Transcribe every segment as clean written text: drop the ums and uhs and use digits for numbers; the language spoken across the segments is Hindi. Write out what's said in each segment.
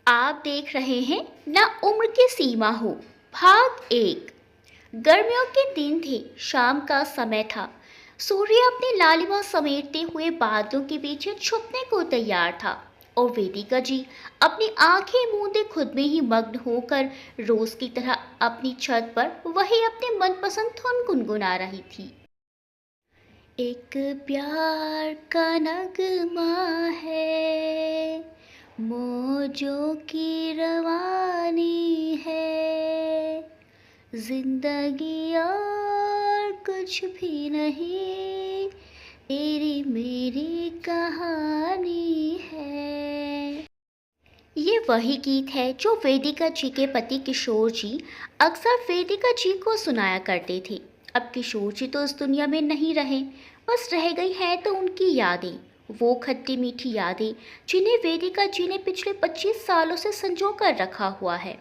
आप देख रहे हैं ना उम्र की सीमा हो। भाग एक। गर्मियों के दिन थे, शाम का समय था। सूर्य अपनी लालिमा समेटते हुए बादलों के पीछे छुपने को तैयार था और वेदिका जी अपनी आंखें मूंदे खुद में ही मग्न होकर रोज की तरह अपनी छत पर वही अपने मनपसंद धुन गुनगुना रही थी। एक प्यार का नगमा है, मौजों की रवानी है, जिंदगी और कुछ भी नहीं, तेरी मेरी कहानी है। ये वही गीत है जो वेदिका जी के पति किशोर जी अक्सर वेदिका जी को सुनाया करते थे। अब किशोर जी तो इस दुनिया में नहीं रहे, बस रह गई है तो उनकी यादें, वो खट्टी मीठी यादें जिन्हें वेदिका जी ने पिछले 25 सालों से संजो कर रखा हुआ है।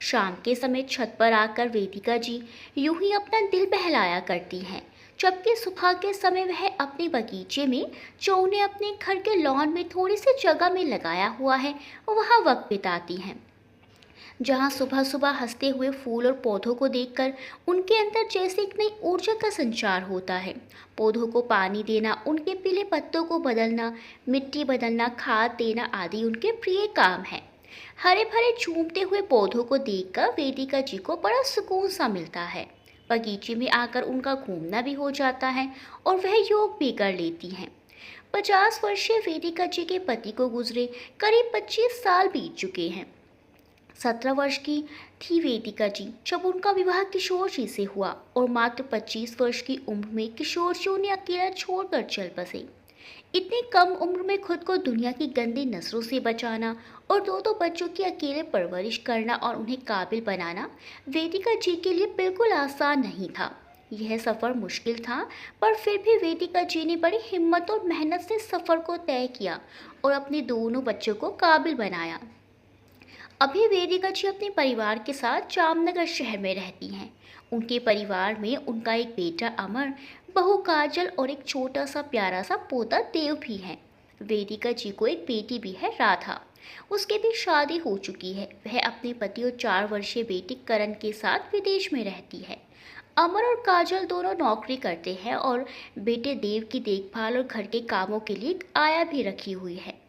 शाम के समय छत पर आकर वेदिका जी यूं ही अपना दिल बहलाया करती हैं, जबकि सुबह के समय वह अपने बगीचे में, जो उन्हें अपने घर के लॉन में थोड़ी सी जगह में लगाया हुआ है, वहाँ वक्त बिताती हैं। जहाँ सुबह सुबह हंसते हुए फूल और पौधों को देखकर उनके अंदर जैसे एक नई ऊर्जा का संचार होता है। पौधों को पानी देना, उनके पीले पत्तों को बदलना, मिट्टी बदलना, खाद देना आदि उनके प्रिय काम है। हरे भरे झूमते हुए पौधों को देखकर वेदिका जी को बड़ा सुकून सा मिलता है। बगीचे में आकर उनका घूमना भी हो जाता है और वह योग भी कर लेती हैं। 50 वर्षीय वेदिका जी के पति को गुजरे करीब 25 साल बीत चुके हैं। 17 वर्ष की थी वेदिका जी जब उनका विवाह किशोर जी से हुआ और मात्र 25 वर्ष की उम्र में किशोर जी उन्हें अकेला छोड़कर चल बसे। इतनी कम उम्र में खुद को दुनिया की गंदी नजरों से बचाना और दो बच्चों की अकेले परवरिश करना और उन्हें काबिल बनाना वेदिका जी के लिए बिल्कुल आसान नहीं था। यह सफ़र मुश्किल था, पर फिर भी वेदिका जी ने बड़ी हिम्मत और मेहनत से सफ़र को तय किया और अपने दोनों बच्चों को काबिल बनाया। अभी वेदिका जी अपने परिवार के साथ जामनगर शहर में रहती हैं। उनके परिवार में उनका एक बेटा अमर, बहू काजल और एक छोटा सा प्यारा सा पोता देव भी है। वेदिका जी को एक बेटी भी है, राधा। उसकी भी शादी हो चुकी है। वह अपने पति और 4 वर्षीय बेटी करण के साथ विदेश में रहती है। अमर और काजल दोनों नौकरी करते हैं और बेटे देव की देखभाल और घर के कामों के लिए एक आया भी रखी हुई है।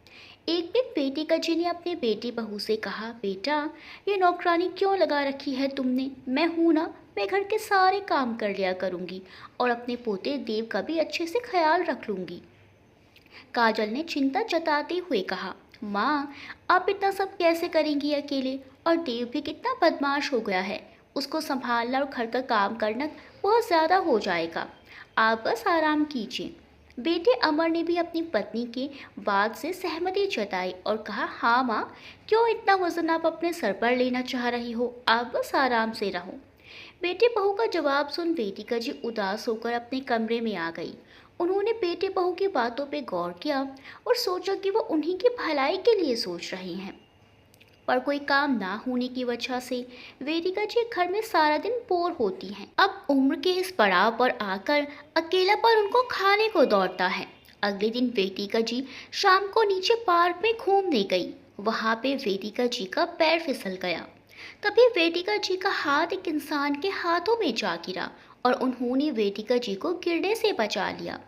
एक दिन वेदिका जी ने अपने बेटी बहू से कहा, बेटा, ये नौकरानी क्यों लगा रखी है तुमने? मैं हूं ना, मैं घर के सारे काम कर लिया करूंगी और अपने पोते देव का भी अच्छे से ख्याल रख लूंगी। काजल ने चिंता जताते हुए कहा, माँ, आप इतना सब कैसे करेंगी अकेले? और देव भी कितना बदमाश हो गया है, उसको संभालना और घर का काम करना बहुत ज़्यादा हो जाएगा। आप बस आराम कीजिए। बेटे अमर ने भी अपनी पत्नी के बात से सहमति जताई और कहा, हाँ माँ, क्यों इतना वजन आप अपने सर पर लेना चाह रही हो? आप बस आराम से रहो। बेटे बहू का जवाब सुन वेदिका जी उदास होकर अपने कमरे में आ गई। उन्होंने बेटे बहू की बातों पे गौर किया और सोचा कि वो उन्हीं की भलाई के लिए सोच रही हैं। पर कोई काम ना होने की वजह से वेदिका जी घर में सारा दिन बोर होती हैं। अब उम्र के इस पड़ाव पर आकर अकेलापन उनको खाने को दौड़ता है। अगले दिन वेदिका जी शाम को नीचे पार्क में घूमने गई। वहां पे वेदिका जी का पैर फिसल गया। तभी वेदिका जी का हाथ एक इंसान के हाथों में जा गिरा और उन्होंने वेदिका जी को गिरने से बचा लिया।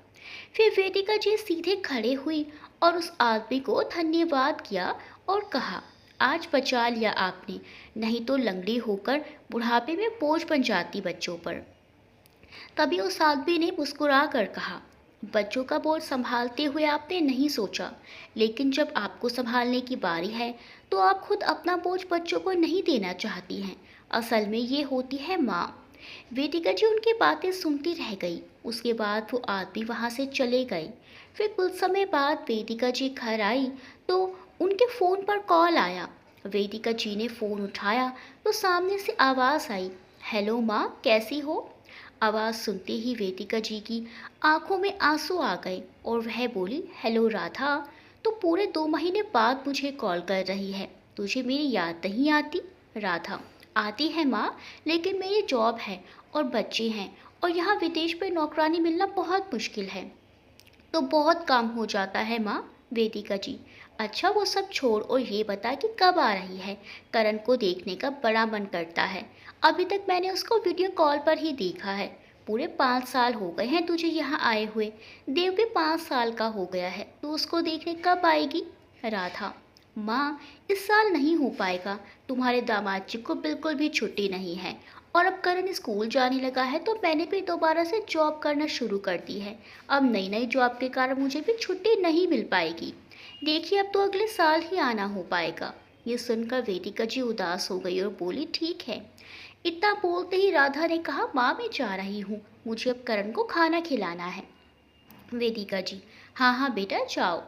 फिर वेदिका जी सीधे खड़े हुई और उस आदमी को धन्यवाद किया और कहा, आज बचा लिया आपने, नहीं तो लंगड़ी होकर बुढ़ापे में बोझ बन जाती बच्चों पर। तभी उस आदमी ने मुस्कुरा कर कहा, बच्चों का बोझ संभालते हुए आपने नहीं सोचा, लेकिन जब आपको संभालने की बारी है तो आप खुद अपना बोझ बच्चों को नहीं देना चाहती हैं। असल में ये होती है माँ। वेदिका जी उनकी बातें सुनती रह गई। उसके बाद वो आदमी वहाँ से चले गए। फिर कुछ समय बाद वेदिका जी घर आई तो उनके फ़ोन पर कॉल आया। वेदिका जी ने फ़ोन उठाया तो सामने से आवाज़ आई, हेलो माँ, कैसी हो? आवाज़ सुनते ही वेदिका जी की आंखों में आंसू आ गए और वह बोली, हेलो राधा, तो पूरे 2 महीने बाद मुझे कॉल कर रही है, तुझे मेरी याद नहीं आती? राधा, आती है माँ, लेकिन मेरी जॉब है और बच्चे हैं और यहाँ विदेश में नौकरानी मिलना बहुत मुश्किल है, तो बहुत काम हो जाता है माँ। वेदिका जी, अच्छा वो सब छोड़ और ये बता कि कब आ रही है। करण को देखने का बड़ा मन करता है। अभी तक मैंने उसको वीडियो कॉल पर ही देखा है। पूरे 5 साल हो गए हैं तुझे यहाँ आए हुए। देव भी 5 साल का हो गया है, तू उसको देखने कब आएगी। राधा, माँ, इस साल नहीं हो पाएगा। तुम्हारे दामाद जी को बिल्कुल भी छुट्टी नहीं है, और अब करण स्कूल जाने लगा है तो मैंने भी दोबारा से जॉब करना शुरू कर दी है। अब नई नई जॉब के कारण मुझे भी छुट्टी नहीं मिल पाएगी। देखिए, अब तो अगले साल ही आना हो पाएगा। ये सुनकर वेदिका जी उदास हो गई और बोली, ठीक है। इतना बोलते ही राधा ने कहा, माँ मैं जा रही हूँ, मुझे अब करण को खाना खिलाना है। वेदिका जी, हाँ हाँ बेटा जाओ।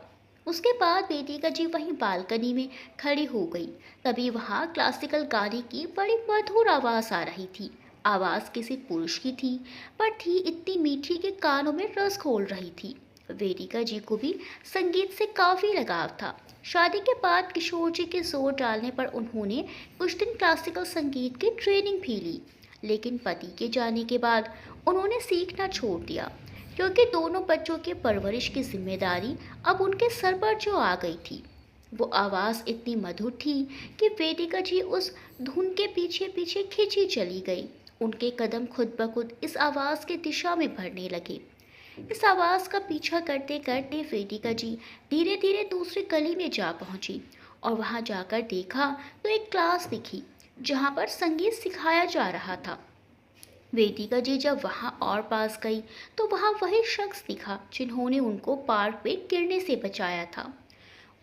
उसके बाद वेदिका जी वहीं बालकनी में खड़ी हो गई। तभी वहाँ क्लासिकल गाने की बड़ी मधुर आवाज़ आ रही थी। आवाज़ किसी पुरुष की थी, पर थी इतनी मीठी कि कानों में रस घोल रही थी। वेदिका जी को भी संगीत से काफ़ी लगाव था। शादी के बाद किशोर जी के जोर डालने पर उन्होंने कुछ दिन क्लासिकल संगीत की ट्रेनिंग भी ली, लेकिन पति के जाने के बाद उन्होंने सीखना छोड़ दिया, क्योंकि दोनों बच्चों की परवरिश की जिम्मेदारी अब उनके सर पर जो आ गई थी। वो आवाज़ इतनी मधुर थी कि वेदिका जी उस धुन के पीछे पीछे खिंची चली गई। उनके कदम खुद ब खुद इस आवाज़ की दिशा में बढ़ने लगे। इस आवाज़ का पीछा करते करते वेदिका जी धीरे धीरे दूसरी गली में जा पहुंची, और वहां जाकर देखा तो एक क्लास दिखी जहां पर संगीत सिखाया जा रहा था। वेदिका जी जब वहां और पास गई तो वहां वही शख्स दिखा जिन्होंने उनको पार्क में गिरने से बचाया था।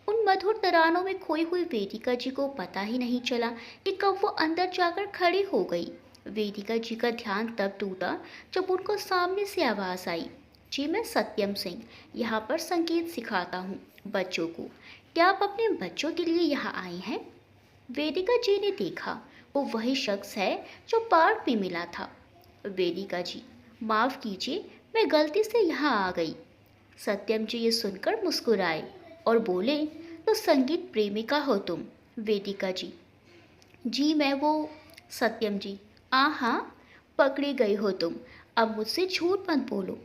उन मधुर तरानों में खोई हुई वेदिका जी को पता ही नहीं चला कि कब वो अंदर जाकर खड़ी हो गई। वेदिका जी का ध्यान तब टूटा जब उनको सामने से आवाज़ आई, जी मैं सत्यम सिंह यहाँ पर संगीत सिखाता हूँ बच्चों को। क्या आप अपने बच्चों के लिए यहाँ आए हैं। वेदिका जी ने देखा वो वही शख्स है जो पार्क में मिला था। वेदिका जी, माफ़ कीजिए, मैं गलती से यहाँ आ गई। सत्यम जी ये सुनकर मुस्कुराए और बोले, तो संगीत प्रेमिका हो तुम। वेदिका जी, जी मैं वो। सत्यम जी, हाँ, पकड़ी गई हो तुम। अब मुझसे झूठ मत बोलो।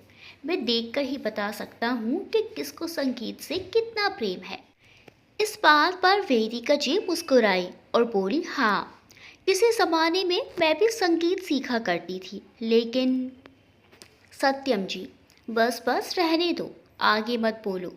मैं देखकर ही बता सकता हूँ कि किसको संगीत से कितना प्रेम है। इस बात पर वेदिका जी मुस्कुराई और बोली, हाँ, किसी ज़माने में मैं भी संगीत सीखा करती थी, लेकिन। सत्यम जी, बस बस रहने दो, आगे मत बोलो।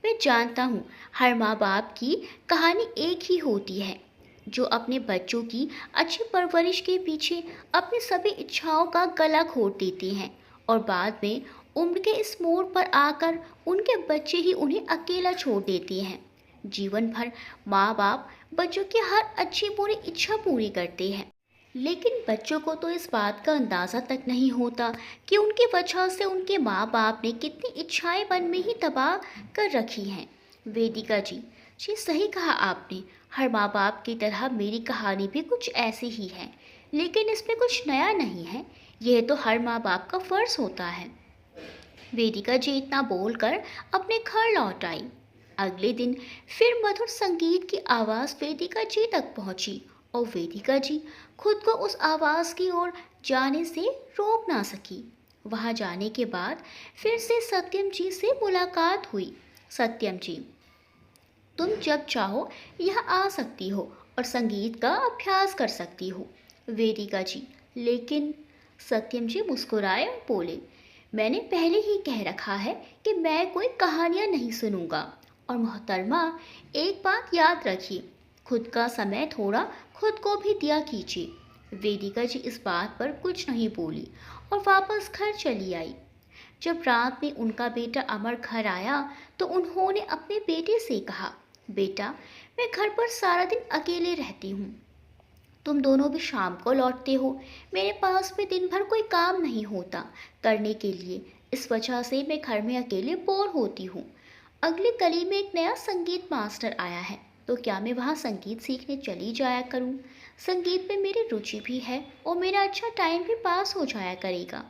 मैं जानता हूँ हर माँ बाप की कहानी एक ही होती है, जो अपने बच्चों की अच्छी परवरिश के पीछे अपनी सभी इच्छाओं का गला घोट देते हैं, और बाद में उम्र के इस मोड़ पर आकर उनके बच्चे ही उन्हें अकेला छोड़ देते हैं। जीवन भर माँ बाप बच्चों की हर अच्छी बुरी इच्छा पूरी करते हैं, लेकिन बच्चों को तो इस बात का अंदाज़ा तक नहीं होता कि उनकी वजह से उनके माँ बाप ने कितनी इच्छाएं मन में ही तबाह कर रखी हैं। वेदिका जी, जी सही कहा आपने। हर माँ बाप की तरह मेरी कहानी भी कुछ ऐसी ही है, लेकिन इसमें कुछ नया नहीं है। यह तो हर माँ बाप का फ़र्ज़ होता है। वेदिका जी इतना बोलकर अपने घर लौट आई। अगले दिन फिर मधुर संगीत की आवाज़ वेदिका जी तक पहुंची, और वेदिका जी खुद को उस आवाज़ की ओर जाने से रोक ना सकी। वहां जाने के बाद फिर से सत्यम जी से मुलाकात हुई। सत्यम जी, तुम जब चाहो यहाँ आ सकती हो और संगीत का अभ्यास कर सकती हो। वेदिका जी, लेकिन। सत्यम जी मुस्कुराए और बोले, मैंने पहले ही कह रखा है कि मैं कोई कहानियाँ नहीं सुनूंगा। और मोहतरमा, एक बात याद रखिए, खुद का समय थोड़ा खुद को भी दिया कीजिए। वेदिका जी इस बात पर कुछ नहीं बोली और वापस घर चली आई। जब रात में उनका बेटा अमर घर आया तो उन्होंने अपने बेटे से कहा, बेटा, मैं घर पर सारा दिन अकेले रहती हूँ, तुम दोनों भी शाम को लौटते हो। मेरे पास में दिन भर कोई काम नहीं होता करने के लिए, इस वजह से मैं घर में अकेले बोर होती हूँ। अगली गली में एक नया संगीत मास्टर आया है, तो क्या मैं वहाँ संगीत सीखने चली जाया करूँ। संगीत में मेरी रुचि भी है और मेरा अच्छा टाइम भी पास हो जाया करेगा।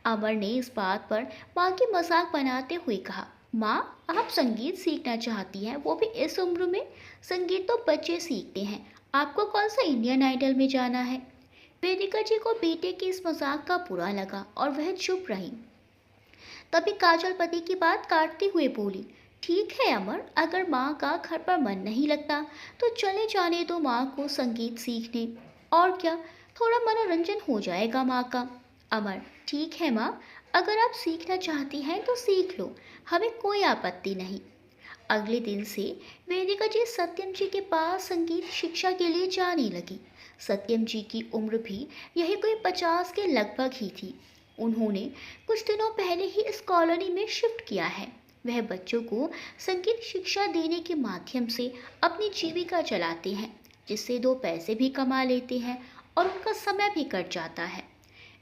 अमर ने इस बात पर माँ की मजाक बनाते हुए कहा, माँ, आप संगीत सीखना चाहती हैं, वो भी इस उम्र में। संगीत तो बच्चे सीखते हैं, आपको कौन सा इंडियन आइडल में जाना है। वेदिका जी को बेटे की इस मजाक का बुरा लगा और वह चुप रही। तभी काजल पति की बात काटते हुए बोली, ठीक है अमर, अगर माँ का घर पर मन नहीं लगता तो चले जाने दो माँ को संगीत सीखने। और क्या, थोड़ा मनोरंजन हो जाएगा माँ का। अमर, ठीक है माँ, अगर आप सीखना चाहती हैं तो सीख लो, हमें कोई आपत्ति नहीं। अगले दिन से वेदिका जी सत्यम जी के पास संगीत शिक्षा के लिए जाने लगी। सत्यम जी की उम्र भी यही कोई 50 के लगभग ही थी। उन्होंने कुछ दिनों पहले ही इस कॉलोनी में शिफ्ट किया है। वह बच्चों को संगीत शिक्षा देने के माध्यम से अपनी जीविका चलाते हैं, जिससे दो पैसे भी कमा लेते हैं और उनका समय भी कट जाता है।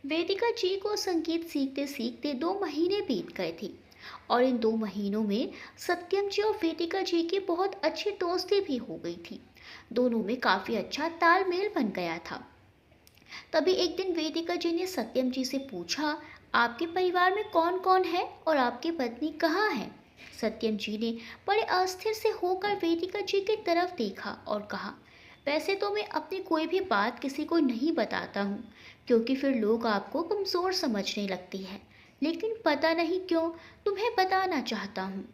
वेदिका जी को संगीत सीखते सीखते 2 महीने बीत गए थे और इन 2 महीनों में सत्यम जी और वेदिका जी की बहुत अच्छी दोस्ती भी हो गई थी। दोनों में काफी अच्छा तालमेल बन गया था। तभी एक दिन वेदिका जी ने सत्यम जी से पूछा, आपके परिवार में कौन कौन है और आपकी पत्नी कहाँ है? सत्यम जी ने बड़े अस्थिर से होकर वेदिका जी की तरफ देखा और कहा, वैसे तो मैं अपनी कोई भी बात किसी को नहीं बताता हूँ, क्योंकि फिर लोग आपको कमज़ोर समझने लगते हैं, लेकिन पता नहीं क्यों तुम्हें बताना चाहता हूँ।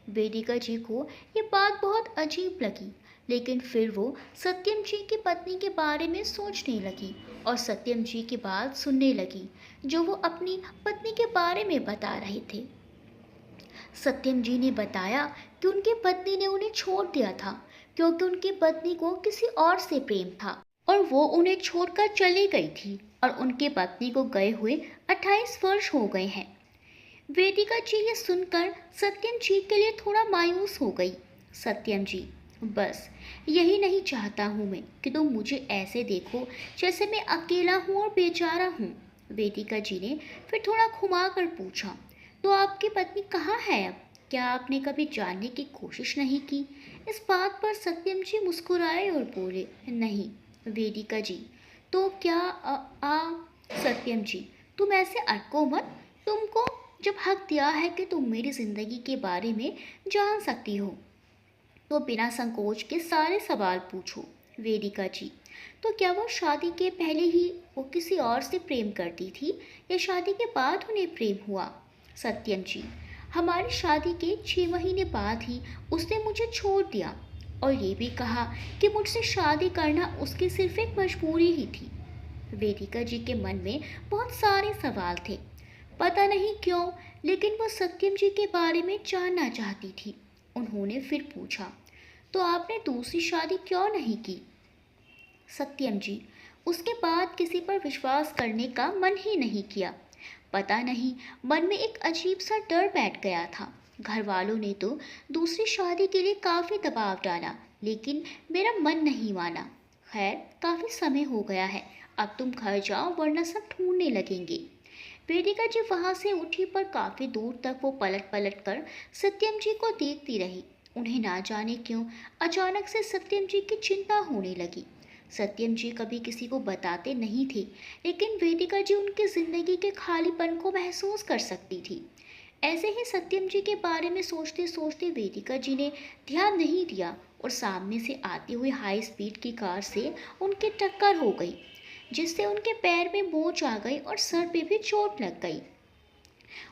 वेदिका जी को ये बात बहुत अजीब लगी, लेकिन फिर वो सत्यम जी की पत्नी के बारे में सोचने लगी और सत्यम जी की बात सुनने लगी, जो वो अपनी पत्नी के बारे में बता रहे थे। सत्यम जी ने बताया कि उनकी पत्नी ने उन्हें छोड़ दिया था, क्योंकि उनकी पत्नी को किसी और से प्रेम था और वो उन्हें छोड़कर चली गई थी और उनकी पत्नी को गए हुए 28 वर्ष हो गए हैं। वेदिका जी ये सुनकर सत्यम जी के लिए थोड़ा मायूस हो गई। सत्यम जी, बस यही नहीं चाहता हूँ मैं कि तुम मुझे ऐसे देखो जैसे मैं अकेला हूँ और बेचारा हूँ। वेदिका जी ने फिर थोड़ा घुमा कर पूछा, तो आपकी पत्नी कहाँ है अब? क्या आपने कभी जानने की कोशिश नहीं की? इस बात पर सत्यम जी मुस्कुराए और बोले, नहीं वेदिका जी, तो क्या सत्यम जी, तुम ऐसे अटको मत। तुमको जब हक दिया है कि तुम मेरी जिंदगी के बारे में जान सकती हो, तो बिना संकोच के सारे सवाल पूछो। वेदिका जी, तो क्या वो शादी के पहले ही वो किसी और से प्रेम करती थी या शादी के बाद उन्हें प्रेम हुआ? सत्यम जी, हमारी शादी के 6 महीने बाद ही उसने मुझे छोड़ दिया और ये भी कहा कि मुझसे शादी करना उसकी सिर्फ एक मजबूरी ही थी। वेदिका जी के मन में बहुत सारे सवाल थे। पता नहीं क्यों, लेकिन वो सत्यम जी के बारे में जानना चाहती थी। उन्होंने फिर पूछा, तो आपने दूसरी शादी क्यों नहीं की? सत्यम जी, उसके बाद किसी पर विश्वास करने का मन ही नहीं किया। पता नहीं, मन में एक अजीब सा डर बैठ गया था। घर वालों ने तो दूसरी शादी के लिए काफ़ी दबाव डाला, लेकिन मेरा मन नहीं माना। खैर, काफ़ी समय हो गया है, अब तुम घर जाओ वरना सब ढूंढने लगेंगे। वेदिका जी वहां से उठी, पर काफी दूर तक वो पलट पलट कर सत्यम जी को देखती रही। उन्हें ना जाने क्यों अचानक से सत्यम जी की चिंता होने लगी। सत्यम जी कभी किसी को बताते नहीं थे, लेकिन वेदिका जी उनकी जिंदगी के खालीपन को महसूस कर सकती थी। ऐसे ही सत्यम जी के बारे में सोचते सोचते वेदिका जी ने ध्यान नहीं दिया और सामने से आती हुई हाई स्पीड की कार से उनकी टक्कर हो गई, जिससे उनके पैर में मोच आ गई और सर पे भी चोट लग गई।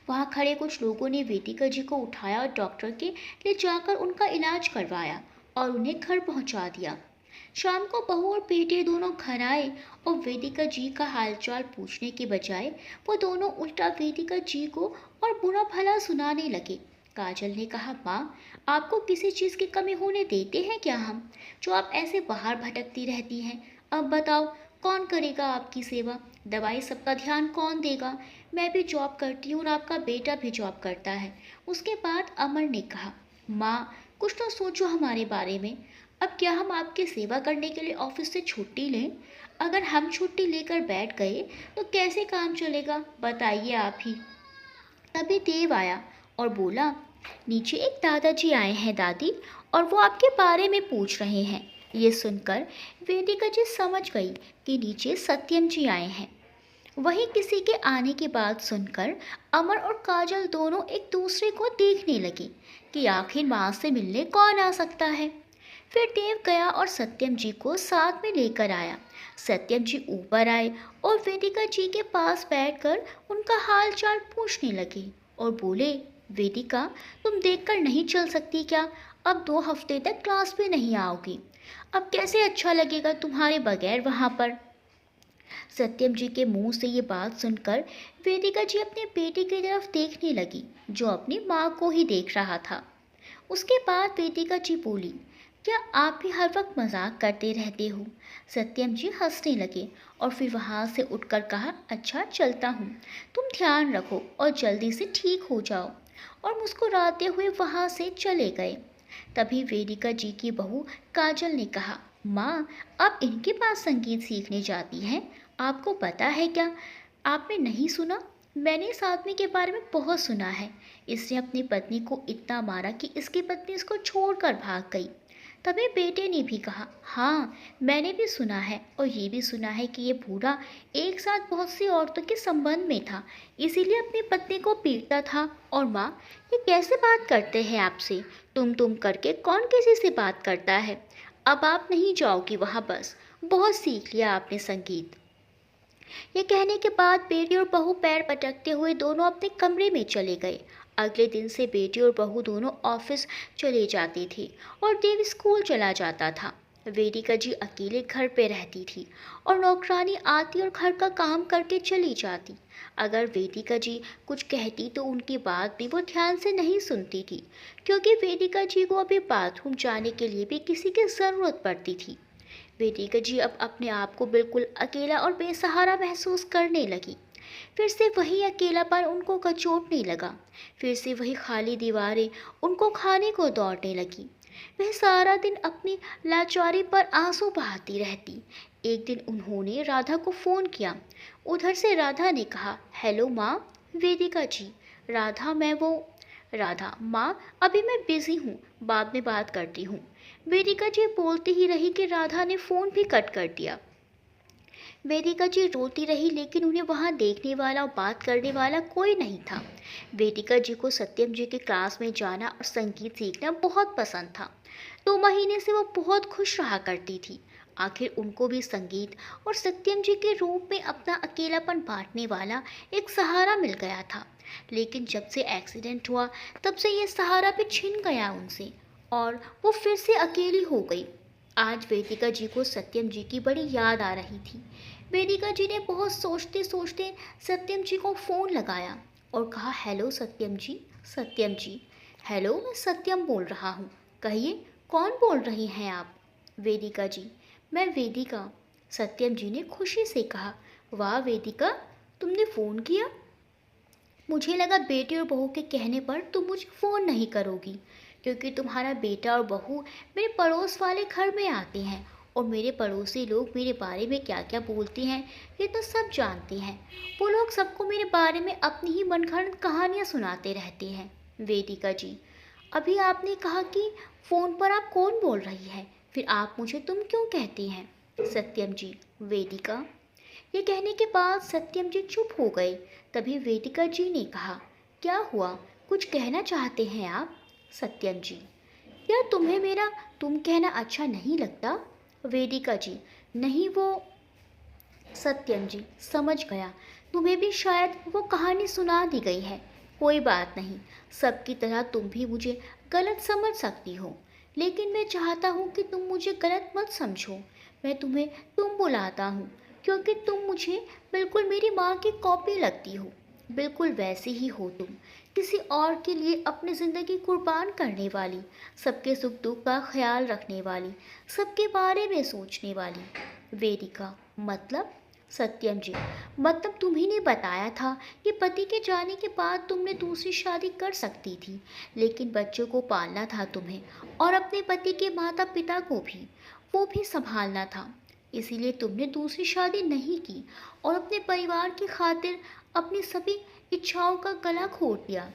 वहां खड़े कुछ लोगों ने वेदिका जी को उठाया और डॉक्टर के ले जाकर उनका इलाज करवाया और उन्हें घर पहुंचा दिया। शाम को बहू और बेटे दोनों घर आए और वेदिका जी का हालचाल पूछने के बजाय वो दोनों उल्टा वेदिका जी को और बुरा भला सुनाने लगे। काजल ने कहा, माँ, आपको किसी चीज़ की कमी होने देते हैं क्या हम, जो आप ऐसे बाहर भटकती रहती हैं? अब बताओ, कौन करेगा आपकी सेवा? दवाई सबका ध्यान कौन देगा? मैं भी जॉब करती हूँ और आपका बेटा भी जॉब करता है। उसके बाद अमर ने कहा, माँ, कुछ तो सोचो हमारे बारे में। अब क्या हम आपकी सेवा करने के लिए ऑफिस से छुट्टी लें? अगर हम छुट्टी लेकर बैठ गए तो कैसे काम चलेगा, बताइए आप ही। तभी देव आया और बोला, नीचे एक दादाजी आए हैं दादी, और वो आपके बारे में पूछ रहे हैं। ये सुनकर वेदिका जी समझ गई कि नीचे सत्यम जी आए हैं। वहीं किसी के आने की बात सुनकर अमर और काजल दोनों एक दूसरे को देखने लगे कि आखिर माँ से मिलने कौन आ सकता है। फिर देव गया और सत्यम जी को साथ में लेकर आया। सत्यम जी ऊपर आए और वेदिका जी के पास बैठकर उनका हाल चाल पूछने लगे और बोले, वेदिका, तुम देखकर नहीं चल सकती क्या? अब 2 हफ्ते तक क्लास में नहीं आओगी। अब कैसे अच्छा लगेगा तुम्हारे बगैर वहाँ पर? सत्यम जी के मुंह से ये बात सुनकर वेदिका जी अपने बेटे की तरफ देखने लगी, जो अपनी माँ को ही देख रहा था। उसके बाद वेदिका जी बोली, क्या आप भी हर वक्त मजाक करते रहते हो? सत्यम जी हंसने लगे और फिर वहाँ से उठकर कहा, अच्छा चलता हूँ, तुम ध्यान रखो और जल्दी से ठीक हो जाओ। और मुस्कुराते हुए वहाँ से चले गए। तभी वेदिका जी की बहू काजल ने कहा, माँ, आप इनके पास संगीत सीखने जाती हैं? आपको पता है क्या? आपने नहीं सुना? मैंने इस आदमी के बारे में बहुत सुना है। इसने अपनी पत्नी को इतना मारा कि इसकी पत्नी इसको छोड़कर भाग गई। तभी बेटे ने भी कहा, हाँ, मैंने भी सुना है और ये भी सुना है कि ये बूढ़ा एक साथ बहुत सी औरतों के संबंध में था, इसीलिए अपनी पत्नी को पीटता था। और माँ, ये कैसे बात करते हैं आपसे? तुम करके कौन किसी से बात करता है? अब आप नहीं जाओगी वहाँ, बस बहुत सीख लिया आपने संगीत। ये कहने के बाद बेटी और बहू पैर पटकते हुए दोनों अपने कमरे में चले गए। अगले दिन से बेटी और बहू दोनों ऑफिस चले जाती थी और देव स्कूल चला जाता था। वेदिका जी अकेले घर पे रहती थी और नौकरानी आती और घर का काम करके चली जाती। अगर वेदिका जी कुछ कहती तो उनकी बात भी वो ध्यान से नहीं सुनती थी, क्योंकि वेदिका जी को अभी बाथरूम जाने के लिए भी किसी की ज़रूरत पड़ती थी। वेदिका जी अब अपने आप को बिल्कुल अकेला और बेसहारा महसूस करने लगी। फिर से वही अकेलापन उनको कचोटने लगा। फिर से वही खाली दीवारें उनको खाने को दौड़ने लगी। वह सारा दिन अपनी लाचारी पर आंसू बहाती रहती। एक दिन उन्होंने राधा को फ़ोन किया। उधर से राधा ने कहा, हेलो माँ। वेदिका जी, राधा, मैं वो। राधा, माँ, अभी मैं बिज़ी हूँ, बाद में बात करती हूँ। वेदिका जी बोलती ही रही कि राधा ने फ़ोन भी कट कर दिया। वेदिका जी रोती रही, लेकिन उन्हें वहाँ देखने वाला और बात करने वाला कोई नहीं था। वेदिका जी को सत्यम जी के क्लास में जाना और संगीत सीखना बहुत पसंद था। 2 महीने से वो बहुत खुश रहा करती थी। आखिर उनको भी संगीत और सत्यम जी के रूप में अपना अकेलापन बांटने वाला एक सहारा मिल गया था। लेकिन जब से एक्सीडेंट हुआ, तब से ये सहारा भी छिन गया उनसे और वो फिर से अकेली हो गई। आज वेदिका जी को सत्यम जी की बड़ी याद आ रही थी। वेदिका जी ने बहुत सोचते सोचते सत्यम जी को फ़ोन लगाया और कहा, हेलो सत्यम जी। सत्यम जी, हेलो, मैं सत्यम बोल रहा हूँ। कहिए, कौन बोल रही हैं आप? वेदिका जी, मैं वेदिका। सत्यम जी ने खुशी से कहा, वाह वेदिका, तुमने फ़ोन किया। मुझे लगा बेटे और बहू के कहने पर तुम मुझे फ़ोन नहीं करोगी, क्योंकि तुम्हारा बेटा और बहू मेरे पड़ोस वाले घर में आते हैं और मेरे पड़ोसी लोग मेरे बारे में क्या क्या बोलते हैं ये तो सब जानते हैं। वो लोग सबको मेरे बारे में अपनी ही मनगढ़ंत कहानियाँ सुनाते रहते हैं। वेदिका जी, अभी आपने कहा कि फ़ोन पर आप कौन बोल रही है, फिर आप मुझे तुम क्यों कहती हैं? सत्यम जी, वेदिका। ये कहने के बाद सत्यम जी चुप हो गए। तभी वेदिका जी ने कहा, क्या हुआ, कुछ कहना चाहते हैं आप? सत्यम जी, क्या तुम्हें मेरा तुम कहना अच्छा नहीं लगता? वेदिका जी, नहीं वो। सत्यम जी, समझ गया, तुम्हें भी शायद वो कहानी सुना दी गई है। कोई बात नहीं, सबकी तरह तुम भी मुझे गलत समझ सकती हो, लेकिन मैं चाहता हूँ कि तुम मुझे गलत मत समझो। मैं तुम्हें तुम बुलाता हूँ क्योंकि तुम मुझे बिल्कुल मेरी माँ की कॉपी लगती हो। बिल्कुल वैसी ही हो तुम, किसी और के लिए अपनी ज़िंदगी कुर्बान करने वाली, सबके सुख दुख का ख्याल रखने वाली, सबके बारे में सोचने वाली। वेदिका, मतलब? सत्यम जी, मतलब तुम्ही ने बताया था कि पति के जाने के बाद तुमने दूसरी शादी कर सकती थी, लेकिन बच्चों को पालना था तुम्हें और अपने पति के माता पिता को भी, वो भी संभालना था। इसीलिए तुमने दूसरी शादी नहीं की और अपने परिवार की खातिर अपनी सभी इच्छाओं का गला घोट दिया।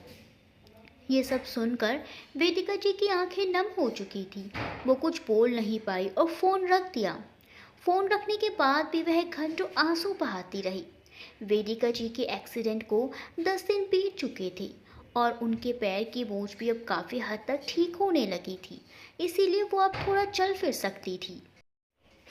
ये सब सुनकर वेदिका जी की आंखें नम हो चुकी थी। वो कुछ बोल नहीं पाई और फ़ोन रख दिया। फ़ोन रखने के बाद भी वह घंटों आंसू बहाती रही। वेदिका जी के एक्सीडेंट को 10 दिन बीत चुके थे और उनके पैर की मोच भी अब काफ़ी हद तक ठीक होने लगी थी, इसीलिए वो अब थोड़ा चल फिर सकती थी।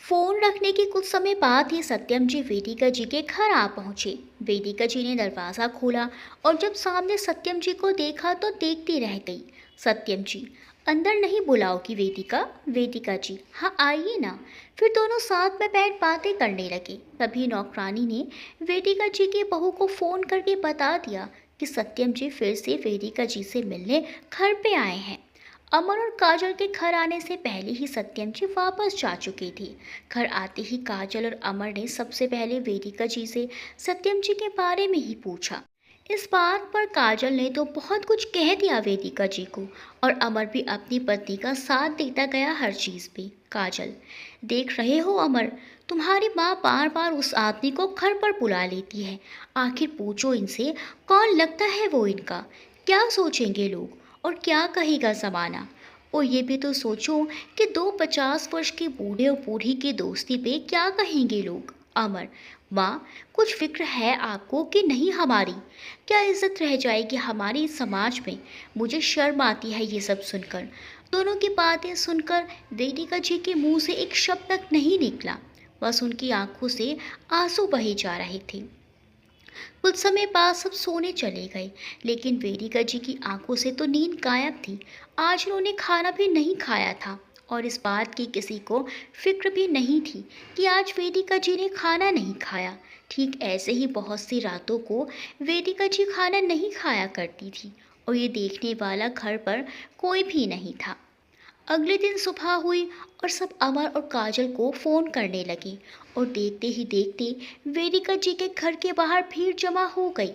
फोन रखने के कुछ समय बाद ही सत्यम जी वेदिका जी के घर आ पहुंचे। वेदिका जी ने दरवाजा खोला और जब सामने सत्यम जी को देखा तो देखती रह गई। सत्यम जी, अंदर नहीं बुलाओगी वेदिका? वेदिका जी, हाँ आइए ना। फिर दोनों साथ में बैठ बातें करने लगे। तभी नौकरानी ने वेदिका जी की बहू को फोन करके बता दिया कि सत्यम जी फिर से वेदिका जी से मिलने घर पे आए हैं। अमर और काजल के घर आने से पहले ही सत्यम जी वापस जा चुके थे। घर आते ही काजल और अमर ने सबसे पहले वेदिका जी से सत्यम जी के बारे में ही पूछा। इस बात पर काजल ने तो बहुत कुछ कह दिया वेदिका जी को, और अमर भी अपनी पत्नी का साथ देता गया हर चीज़ पे। काजल, देख रहे हो अमर, तुम्हारी माँ बार बार उस आदमी को घर पर बुला लेती है। आखिर पूछो इनसे, कौन लगता है वो इनका? क्या सोचेंगे लोग और क्या कहेगा ज़माना? और ये भी तो सोचो कि दो 50 वर्ष के बूढ़े और बूढ़ी की दोस्ती पे क्या कहेंगे लोग। अमर, माँ, कुछ फिक्र है आपको कि नहीं हमारी? क्या इज्जत रह जाएगी हमारी इस समाज में? मुझे शर्म आती है ये सब सुनकर। दोनों की बातें सुनकर वेदिका जी के मुंह से एक शब्द तक नहीं निकला। बस उनकी आंखों से आंसू बहे जा रहे थे। कुछ समय बाद सब सोने चले गए, लेकिन वेदिका जी की आंखों से तो नींद गायब थी। आज उन्होंने खाना भी नहीं खाया था और इस बात की किसी को फिक्र भी नहीं थी कि आज वेदिका जी ने खाना नहीं खाया। ठीक ऐसे ही बहुत सी रातों को वेदिका जी खाना नहीं खाया करती थी और ये देखने वाला घर पर कोई भी नहीं था। अगले दिन सुबह हुई और सब अमर और काजल को फ़ोन करने लगे, और देखते ही देखते वेदिका जी के घर के बाहर भीड़ जमा हो गई,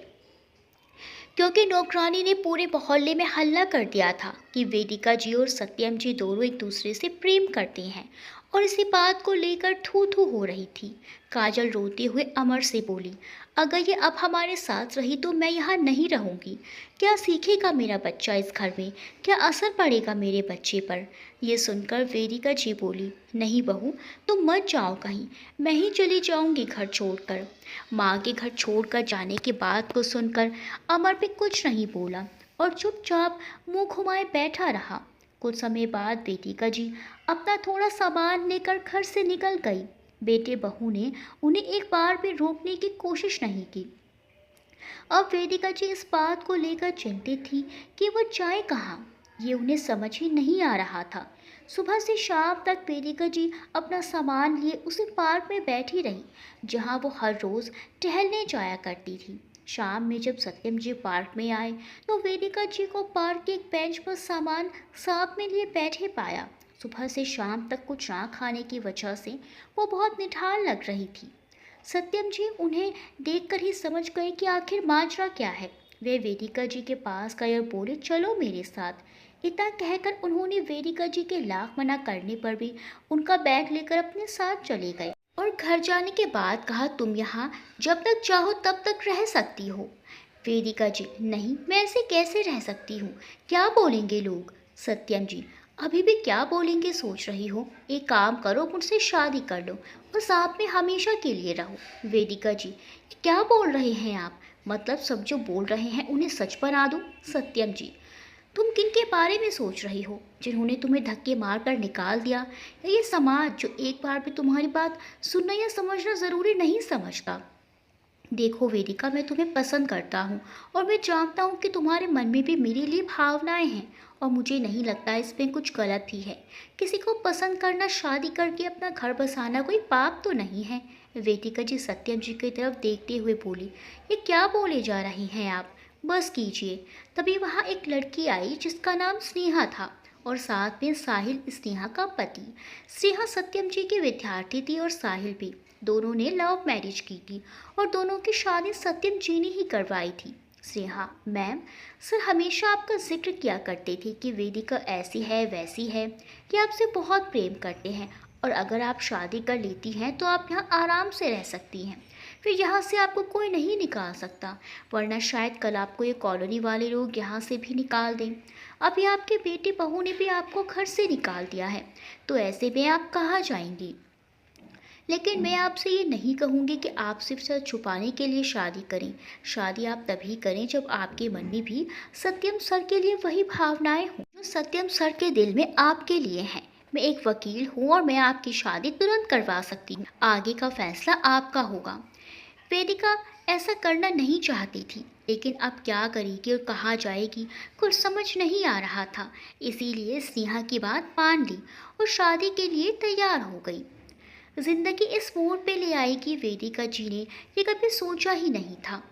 क्योंकि नौकरानी ने पूरे मोहल्ले में हल्ला कर दिया था कि वेदिका जी और सत्यम जी दोनों एक दूसरे से प्रेम करते हैं, और इसी बात को लेकर थू थू हो रही थी। काजल रोते हुए अमर से बोली, अगर ये अब हमारे साथ रही तो मैं यहाँ नहीं रहूँगी। क्या सीखेगा मेरा बच्चा इस घर में? क्या असर पड़ेगा मेरे बच्चे पर? ये सुनकर वेदिका जी बोली, नहीं बहू, तुम मत जाओ कहीं, मैं ही चली जाऊंगी घर छोड़कर। माँ के घर छोड़कर जाने की बात को सुनकर अमर भी कुछ नहीं बोला और चुपचाप मुंह घुमाए बैठा रहा। कुछ समय बाद वेदिका जी अपना थोड़ा सामान लेकर घर से निकल गई। बेटे बहू ने उन्हें एक बार भी रोकने की कोशिश नहीं की। अब वेदिका जी इस बात को लेकर चिंतित थी कि वो जाए कहाँ। ये उन्हें समझ ही नहीं आ रहा था। सुबह से शाम तक वेदिका जी अपना सामान लिए उसी पार्क में बैठी रही जहाँ वो हर रोज़ टहलने जाया करती थी। शाम में जब सत्यम जी पार्क में आए तो वेदिका जी को पार्क के एक बेंच पर सामान साथ में लिए बैठे पाया। सुबह से शाम तक कुछ ना खाने की वजह से वो बहुत निढाल लग रही थी। सत्यम जी उन्हें देखकर ही समझ गए कि आखिर माजरा क्या है। वे वेदिका जी के पास गए और बोले, चलो मेरे साथ। इतना कहकर उन्होंने वेदिका जी के लाख मना करने पर भी उनका बैग लेकर अपने साथ चले गए और घर जाने के बाद कहा, तुम यहाँ जब तक चाहो तब तक रह सकती हो। वेदिका जी, नहीं, मैं ऐसे कैसे रह सकती हूँ? क्या बोलेंगे लोग? सत्यम जी, अभी भी क्या बोलेंगे सोच रही हो? एक काम करो, मुझसे शादी कर लो और साथ में हमेशा के लिए रहो। वेदिका जी, क्या बोल रहे हैं आप? मतलब सब जो बोल रहे हैं उन्हें सच बना दूं? सत्यम जी, तुम किन के बारे में सोच रही हो? जिन्होंने तुम्हें धक्के मार कर निकाल दिया, या ये समाज जो एक बार भी तुम्हारी बात सुनना या समझना ज़रूरी नहीं समझता? देखो वेदिका, मैं तुम्हें पसंद करता हूँ और मैं जानता हूँ कि तुम्हारे मन में भी मेरे लिए भावनाएं हैं, और मुझे नहीं लगता इसमें कुछ गलत ही है। किसी को पसंद करना, शादी करके अपना घर बसाना कोई पाप तो नहीं है। वेदिका जी सत्यम जी की तरफ देखते हुए बोली, ये क्या बोले जा रही हैं आप? बस कीजिए। तभी वहाँ एक लड़की आई जिसका नाम स्नेहा था, और साथ में साहिल स्नेहा का पति। स्नेहा सत्यम जी की विद्यार्थी थी और साहिल भी। दोनों ने लव मैरिज की थी और दोनों की शादी सत्यम जी ने ही करवाई थी। स्नेहा, मैम, सर हमेशा आपका जिक्र किया करते थे कि वेदिका ऐसी है वैसी है, कि आपसे बहुत प्रेम करते हैं, और अगर आप शादी कर लेती हैं तो आप यहाँ आराम से रह सकती हैं। फिर यहाँ से आपको कोई नहीं निकाल सकता, वरना शायद कल आपको ये कॉलोनी वाले लोग यहाँ से भी निकाल दें। अभी आपके बेटे बहू ने भी आपको घर से निकाल दिया है, तो ऐसे में आप कहाँ जाएंगी? लेकिन मैं आपसे ये नहीं कहूँगी कि आप सिर्फ सच छुपाने के लिए शादी करें। शादी आप तभी करें जब आपके मन में भी सत्यम सर के लिए वही भावनाएं हों जो सत्यम सर के दिल में आपके लिए हैं। मैं एक वकील हूँ और मैं आपकी शादी तुरंत करवा सकती हूँ। आगे का फैसला आपका होगा। वेदिका ऐसा करना नहीं चाहती थी, लेकिन अब क्या करेगी और कहाँ जाएगी कुछ समझ नहीं आ रहा था। इसीलिए स्नेहा की बात मान ली और शादी के लिए तैयार हो गई। जिंदगी इस मोड़ पे ले आएगी वेदिका जी ने ये कभी सोचा ही नहीं था।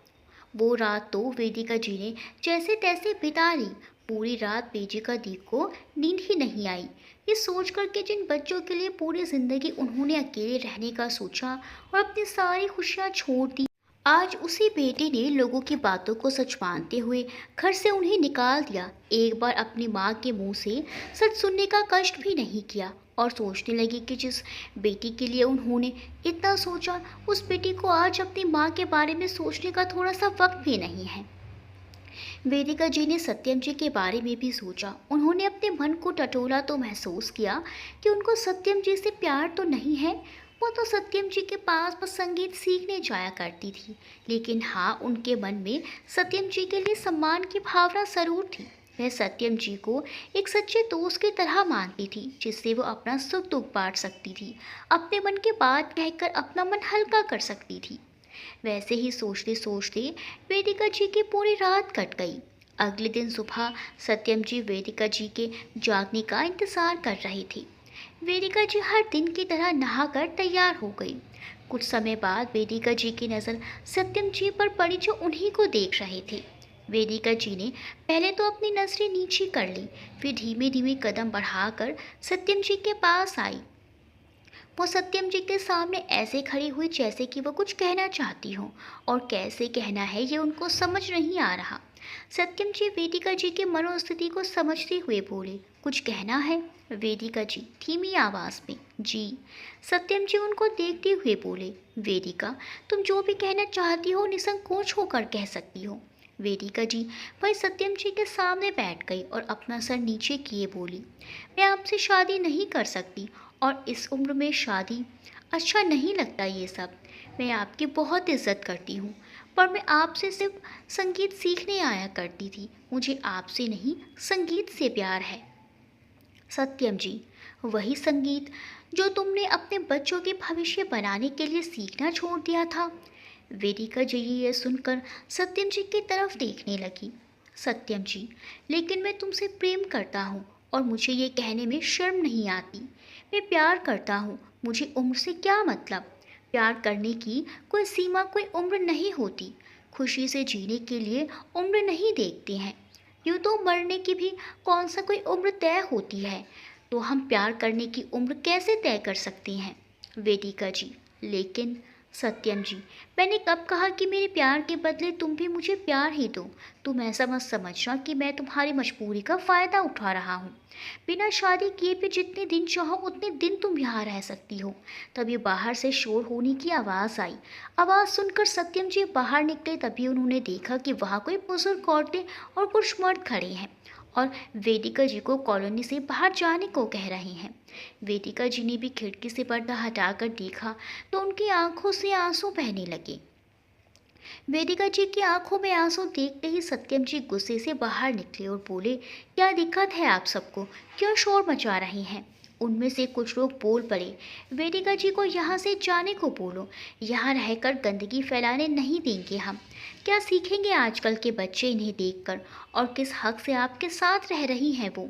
वो रात तो वेदिका जी ने जैसे तैसे बिता ली। पूरी रात वेदिका दी को नींद ही नहीं आई, ये सोच कर कि जिन बच्चों के लिए पूरी जिंदगी उन्होंने अकेले रहने का सोचा और अपनी सारी खुशियां छोड़ दी, आज उसी बेटे ने लोगों की बातों को सच मानते हुए घर से उन्हें निकाल दिया। एक बार अपनी माँ के मुंह से सच सुनने का कष्ट भी नहीं किया और सोचने लगी कि जिस बेटी के लिए उन्होंने इतना सोचा, उस बेटी को आज अपनी माँ के बारे में सोचने का थोड़ा सा वक्त भी नहीं है। वेदिका जी ने सत्यम जी के बारे में भी सोचा। उन्होंने अपने मन को टटोला तो महसूस किया कि उनको सत्यम जी से प्यार तो नहीं है। वो तो सत्यम जी के पास बस संगीत सीखने जाया करती थी, लेकिन हाँ, उनके मन में सत्यम जी के लिए सम्मान की भावना जरूर थी। वह सत्यम जी को एक सच्चे दोस्त की तरह मानती थी, जिससे वो अपना सुख दुख बांट सकती थी, अपने मन की बात कहकर अपना मन हल्का कर सकती थी। वैसे ही सोचते सोचते वेदिका जी की पूरी रात कट गई। अगले दिन सुबह सत्यम जी वेदिका जी के जागने का इंतजार कर रहे थे। वेदिका जी हर दिन की तरह नहाकर तैयार हो गई। कुछ समय बाद वेदिका जी की नज़र सत्यम जी पर पड़ी, जो उन्हीं को देख रहे थे। वेदिका जी ने पहले तो अपनी नजरें नीचे कर ली, फिर धीमे धीमे कदम बढ़ाकर सत्यम जी के पास आई। वो सत्यम जी के सामने ऐसे खड़ी हुई जैसे कि वो कुछ कहना चाहती हो, और कैसे कहना है ये उनको समझ नहीं आ रहा। सत्यम जी वेदिका जी की मनोस्थिति को समझते हुए बोले, कुछ कहना है? वेदिका जी धीमी आवाज में, जी। सत्यम जी उनको देखते हुए बोले, वेदिका, तुम जो भी कहना चाहती हो निसंकोच होकर कह सकती हो। वेदिका जी वही सत्यम जी के सामने बैठ गई और अपना सर नीचे किए बोली, मैं आपसे शादी नहीं कर सकती, और इस उम्र में शादी अच्छा नहीं लगता ये सब। मैं आपकी बहुत इज्जत करती हूँ, पर मैं आपसे सिर्फ संगीत सीखने आया करती थी। मुझे आपसे नहीं, संगीत से प्यार है। सत्यम जी, वही संगीत जो तुमने अपने बच्चों के भविष्य बनाने के लिए सीखना छोड़ दिया था। वेदिका जी ये सुनकर सत्यम जी की तरफ देखने लगी। सत्यम जी, लेकिन मैं तुमसे प्रेम करता हूँ और मुझे ये कहने में शर्म नहीं आती। मैं प्यार करता हूँ, मुझे उम्र से क्या मतलब। प्यार करने की कोई सीमा, कोई उम्र नहीं होती। खुशी से जीने के लिए उम्र नहीं देखते हैं। यूँ तो मरने की भी कौन सा कोई उम्र तय होती है, तो हम प्यार करने की उम्र कैसे तय कर सकते हैं? वेदिका जी, लेकिन सत्यम जी, मैंने कब कहा कि मेरे प्यार के बदले तुम भी मुझे प्यार ही दो? तुम ऐसा मत समझना कि मैं तुम्हारी मजबूरी का फ़ायदा उठा रहा हूँ। बिना शादी किए भी जितने दिन चाहो उतने दिन तुम यहाँ रह सकती हो। तभी बाहर से शोर होने की आवाज़ आई। आवाज़ सुनकर सत्यम जी बाहर निकले। तभी उन्होंने देखा कि वहाँ कोई बुजुर्ग औरतें और कुछ मर्द खड़े हैं और वेदिका जी को कॉलोनी से बाहर जाने को कह रहे हैं। वेदिका जी ने भी खिड़की से पर्दा हटाकर देखा तो उनकी आंखों से आंसू बहने लगे। वेदिका जी की आंखों में आंसू देखते ही सत्यम जी गुस्से से बाहर निकले और बोले, क्या दिक्कत है आप सबको? क्यों शोर मचा रहे हैं? उनमें से कुछ लोग बोल पड़े, वेदिका जी को यहाँ से जाने को बोलो, यहाँ रहकर गंदगी फैलाने नहीं देंगे हम। क्या सीखेंगे आजकल के बच्चे इन्हें देखकर, और किस हक से आपके साथ रह रही हैं वो?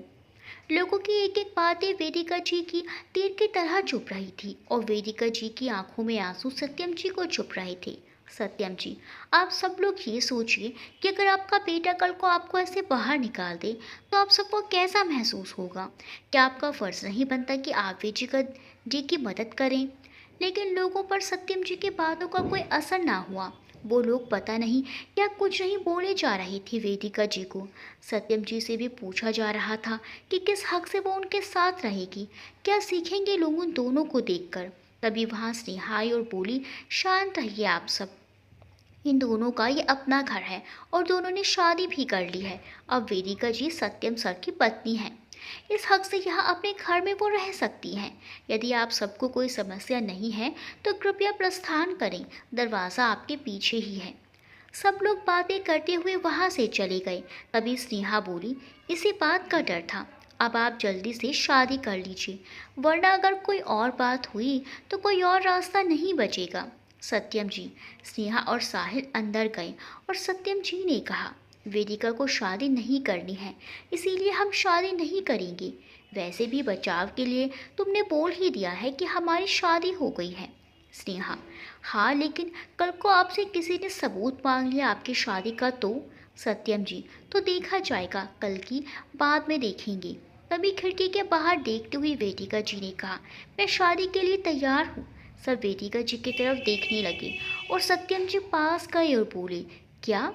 लोगों की एक एक बातें वेदिका जी की तीर की तरह चुप रही थी, और वेदिका जी की आंखों में आंसू सत्यम जी को चुप रहे थे। सत्यम जी, आप सब लोग ये सोचिए कि अगर आपका बेटा कल को आपको ऐसे बाहर निकाल दे तो आप सबको कैसा महसूस होगा? क्या आपका फर्ज नहीं बनता कि आप वेदिका जी की मदद करें? लेकिन लोगों पर सत्यम जी की बातों का कोई असर ना हुआ। वो लोग पता नहीं क्या कुछ नहीं बोले जा रहे थे वेदिका जी को। सत्यम जी से भी पूछा जा रहा था कि किस हक से वो उनके साथ रहेगी। क्या सीखेंगे लोग उन दोनों को देखकर? तभी वहाँ स्नेहा आई और बोली, शांत रहिए आप सब, इन दोनों का ये अपना घर है और दोनों ने शादी भी कर ली है। अब वेदिका जी सत्यम सर की पत्नी हैं। इस हक से यहाँ अपने घर में वो रह सकती हैं। यदि आप सबको कोई समस्या नहीं है तो कृपया प्रस्थान करें, दरवाज़ा आपके पीछे ही है। सब लोग बातें करते हुए वहाँ से चले गए। तभी स्नेहा बोली, इसी बात का डर था। अब आप जल्दी से शादी कर लीजिए, वरना अगर कोई और बात हुई तो कोई और रास्ता नहीं बचेगा। सत्यम जी, स्नेहा और साहिल अंदर गए और सत्यम जी ने कहा, वेदिका को शादी नहीं करनी है, इसीलिए हम शादी नहीं करेंगे। वैसे भी बचाव के लिए तुमने बोल ही दिया है कि हमारी शादी हो गई है। स्नेहा, हाँ लेकिन कल को आपसे किसी ने सबूत मांग लिया आपकी शादी का तो? सत्यम जी, तो देखा जाएगा, कल की बाद में देखेंगे। तभी खिड़की के बाहर देखते हुए वेदिका जी ने कहा, मैं शादी के लिए तैयार हूँ। सब वेदिका जी की तरफ देखने लगे और सत्यम जी पास गए और बोले, क्या?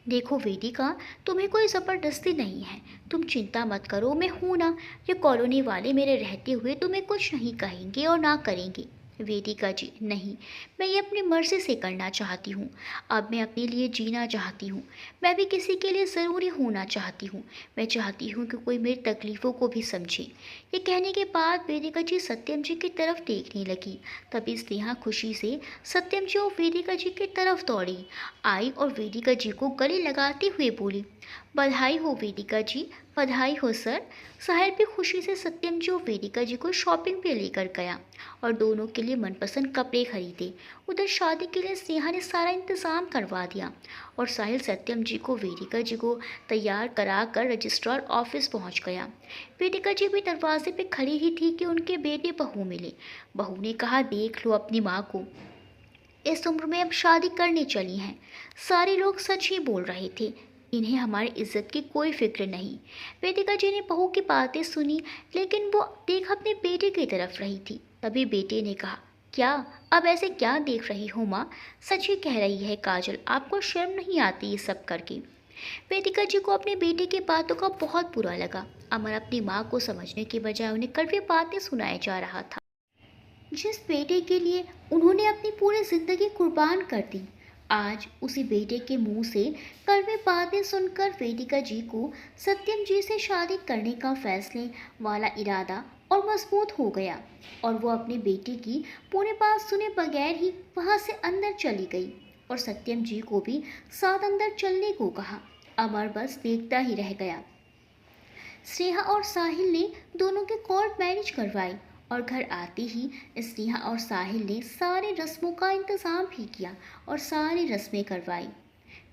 देखो वेदिका, तुम्हें कोई ज़बरदस्ती नहीं है, तुम चिंता मत करो, मैं हूं ना। ये कॉलोनी वाले मेरे रहते हुए तुम्हें कुछ नहीं कहेंगे और ना करेंगे। वेदिका जी, नहीं, मैं ये अपनी मर्ज़ी से करना चाहती हूँ। अब मैं अपने लिए जीना चाहती हूँ। मैं भी किसी के लिए ज़रूरी होना चाहती हूँ। मैं चाहती हूँ कि कोई मेरी तकलीफ़ों को भी समझे। ये कहने के बाद वेदिका जी सत्यम जी की तरफ देखने लगी। तभी स्नेहा खुशी से सत्यम जी और वेदिका जी की तरफ दौड़ी आई और वेदिका जी को गले लगाते हुए बोली, बधाई हो वेदिका जी, बधाई हो सर। साहिल भी खुशी से सत्यम जी और वेदिका जी को शॉपिंग पे लेकर गया और दोनों के लिए मनपसंद कपड़े खरीदे। उधर शादी के लिए स्नेहा ने सारा इंतज़ाम करवा दिया और साहिल सत्यम जी को वेदिका जी को तैयार करा कर रजिस्ट्रार ऑफिस पहुंच गया। वेदिका जी भी दरवाजे पे खड़ी ही थी कि उनके बेटे बहू मिले। बहू ने कहा, देख लो अपनी माँ को, इस उम्र में अब शादी करने चली हैं। सारे लोग सच ही बोल रहे थे, इन्हें हमारी इज्जत की कोई फिक्र नहीं। वेदिका जी ने बहू की बातें सुनी, लेकिन वो देख अपने बेटे की तरफ रही थी। तभी बेटे ने कहा, क्या? अब ऐसे क्या देख रही हो माँ? सच ही कह रही है काजल, आपको शर्म नहीं आती ये सब करके? वेदिका जी को अपने बेटे की बातों का बहुत बुरा लगा। अमर अपनी माँ को समझने के बजाय उन्हें कड़वी बातें सुनाया जा रहा था, जिस बेटे के लिए उन्होंने अपनी पूरी जिंदगी कुर्बान कर दी। आज उसी बेटे के मुंह से कड़वी बातें सुनकर वेदिका जी को सत्यम जी से शादी करने का फैसले वाला इरादा और मजबूत हो गया और वो अपने बेटे की पूरी बात सुने बगैर ही वहां से अंदर चली गई और सत्यम जी को भी साथ अंदर चलने को कहा। अमर बस देखता ही रह गया। स्नेहा और साहिल ने दोनों के कोर्ट मैरिज करवाई और घर आते ही स्नेहा और साहिल ने सारी रस्मों का इंतज़ाम भी किया और सारी रस्में करवाई।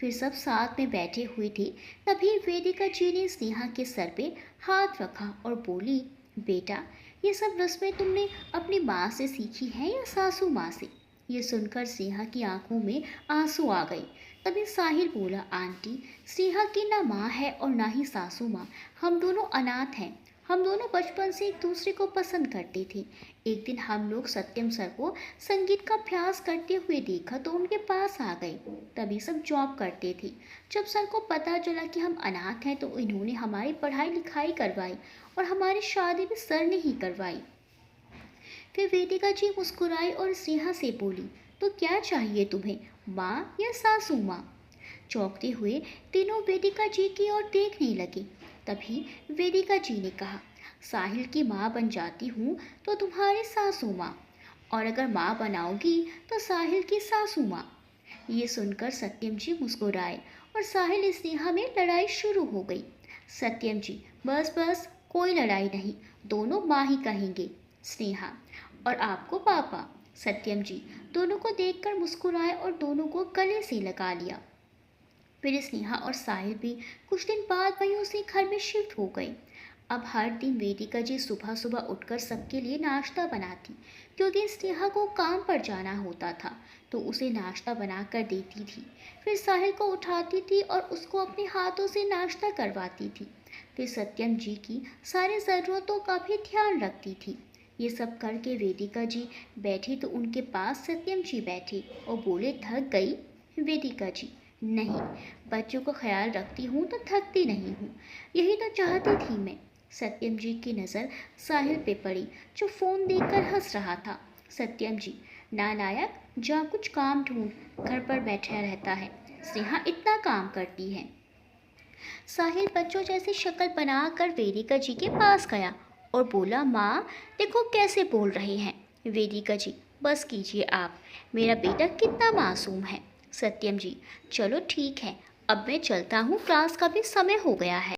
फिर सब साथ में बैठे हुए थे। तभी वेदिका जी ने स्नेहा के सर पे हाथ रखा और बोली, बेटा, ये सब रस्में तुमने अपनी माँ से सीखी हैं या सासू माँ से? ये सुनकर स्नेहा की आंखों में आंसू आ गए। तभी साहिल बोला, आंटी, स्नेहा की ना माँ है और ना ही सासू माँ, हम दोनों अनाथ हैं। हम दोनों बचपन से एक दूसरे को पसंद करते थे। एक दिन हम लोग सत्यम सर को संगीत का अभ्यास करते हुए देखा तो उनके पास आ गए। तभी सब जॉब करते थे। जब सर को पता चला कि हम अनाथ हैं तो इन्होंने हमारी पढ़ाई लिखाई करवाई और हमारी शादी भी सर ने ही करवाई। फिर वेदिका जी मुस्कुराई और स्नेहा से बोली, तो क्या चाहिए तुम्हें, माँ या सासू माँ? चौंकते हुए तीनों वेदिका जी की ओर देखने लगे। तभी वेदिका जी ने कहा, साहिल की माँ बन जाती हूँ तो तुम्हारी सासू माँ, और अगर माँ बनाओगी तो साहिल की सासू माँ। ये सुनकर सत्यम जी मुस्कुराए और साहिल स्नेहा में लड़ाई शुरू हो गई। सत्यम जी, बस बस, कोई लड़ाई नहीं, दोनों माँ ही कहेंगे। स्नेहा, और आपको पापा। सत्यम जी दोनों को देखकर मुस्कुराए और दोनों को गले से लगा लिया। फिर स्नेहा और साहिल भी कुछ दिन बाद वहीं उसी घर में शिफ्ट हो गए। अब हर दिन वेदिका जी सुबह सुबह उठकर सबके लिए नाश्ता बनाती, क्योंकि स्नेहा को काम पर जाना होता था तो उसे नाश्ता बनाकर देती थी। फिर साहिल को उठाती थी और उसको अपने हाथों से नाश्ता करवाती थी। फिर सत्यम जी की सारी ज़रूरतों का भी ध्यान रखती थी। ये सब करके वेदिका जी बैठी तो उनके पास सत्यम जी बैठे और बोले, थक गई? वेदिका जी, नहीं, बच्चों का ख्याल रखती हूँ तो थकती नहीं हूँ, यही तो चाहती थी मैं। सत्यम जी की नज़र साहिल पे पड़ी जो फ़ोन देखकर हंस रहा था। सत्यम जी, नालायक, जा कुछ काम ढूंढ, घर पर बैठा रहता है, स्नेहा इतना काम करती है। साहिल बच्चों जैसी शक्ल बनाकर वेदिका जी के पास गया और बोला, माँ देखो कैसे बोल रहे हैं। वेदिका जी, बस कीजिए आप, मेरा बेटा कितना मासूम है। सत्यम जी, चलो ठीक है, अब मैं चलता हूँ, क्लास का भी समय हो गया है।